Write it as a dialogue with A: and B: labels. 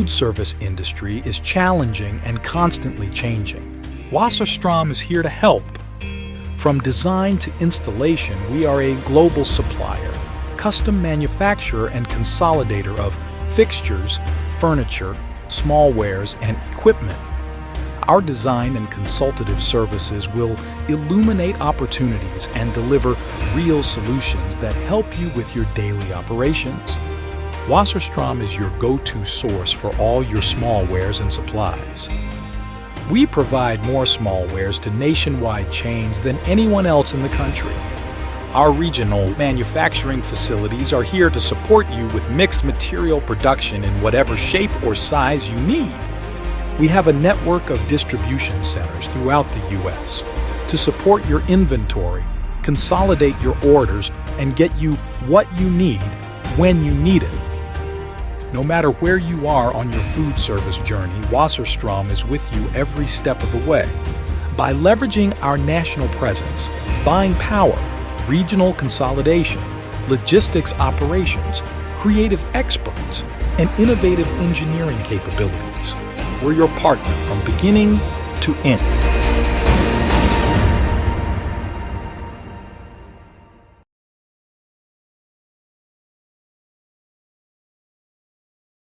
A: food service industry is challenging and constantly changing. Wasserstrom is here to help. From design to installation, we are a global supplier, custom manufacturer and consolidator of fixtures, furniture, smallwares, and equipment. Our design and consultative services will illuminate opportunities and deliver real solutions that help you with your daily operations. Wasserstrom is your go-to source for all your smallwares and supplies. We provide more smallwares to nationwide chains than anyone else in the country. Our regional manufacturing facilities are here to support you with mixed material production in whatever shape or size you need. We have a network of distribution centers throughout the U.S. to support your inventory, consolidate your orders, and get you what you need when you need it. No matter where you are on your food service journey, Wasserstrom is with you every step of the way. By leveraging our national presence, buying power, regional consolidation, logistics operations, creative experts, and innovative engineering capabilities, we're your partner from beginning to end.